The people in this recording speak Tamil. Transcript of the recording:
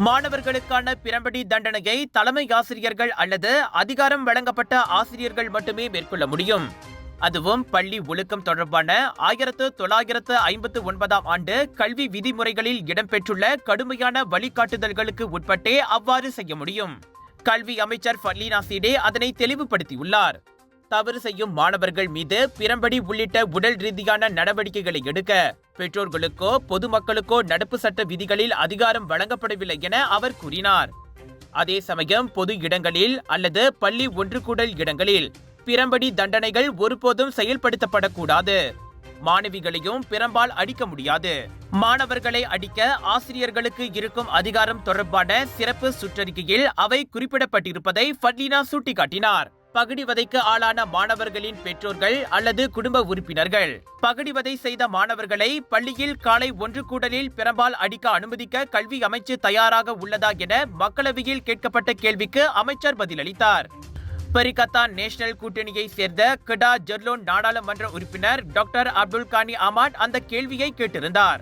மாணவர்களுக்கான பிரம்படி தண்டனையை தலைமை ஆசிரியர்கள் அல்லது அதிகாரம் வழங்கப்பட்ட ஆசிரியர்கள் மட்டுமே மேற்கொள்ள முடியும். அதுவும் பள்ளி ஒழுக்கம் தொடர்பான 1959 ஆண்டு கல்வி விதிமுறைகளில் இடம்பெற்றுள்ள கடுமையான வழிகாட்டுதல்களுக்கு உட்பட்டே அவ்வாறு செய்ய முடியும். கல்வி அமைச்சர் ஃபர்லீனா சீடே அதனை தெளிவுபடுத்தியுள்ளார். தவறு செய்யும் மாணவர்கள் மீது பிரம்படி உள்ளிட்ட உடல் ரீதியான நடவடிக்கைகளை எடுக்க பெற்றோர்களுக்கோ பொதுமக்களுக்கோ நடப்பு சட்ட விதிகளில் அதிகாரம் வழங்கப்படவில்லை என அவர் கூறினார். அதே சமயம் பொது இடங்களில் அல்லது பள்ளி ஒன்றுகூடல் இடங்களில் பிரம்படி தண்டனைகள் ஒருபோதும் செயல்படுத்தப்படக்கூடாது. மாணவிகளையும் பிரம்பால் அடிக்க முடியாது. மாணவர்களை அடிக்க ஆசிரியர்களுக்கு இருக்கும் அதிகாரம் தொடர்பான சிறப்பு சுற்றறிக்கையில் அவை குறிப்பிடப்பட்டிருப்பதை ஃபர்லீனா சுட்டிக்காட்டினார். பகடிவதைக்கு ஆளான மாணவர்களின் பெற்றோர்கள் அல்லது குடும்ப உறுப்பினர்கள் பகடிவதை செய்த மாணவர்களை பள்ளியில் காலை ஒன்று கூடலில் பிரம்பால் அடிக்க அனுமதிக்க கல்வி அமைச்சு தயாராக உள்ளதா என மக்களவையில் கேட்கப்பட்ட கேள்விக்கு அமைச்சர் பதிலளித்தார். பரிகத்தான் நேஷனல் கூட்டணியை சேர்ந்த கிடா ஜெர்லோன் நாடாளுமன்ற உறுப்பினர் டாக்டர் அப்துல் கானி அமாட் அந்த கேள்வியை கேட்டிருந்தார்.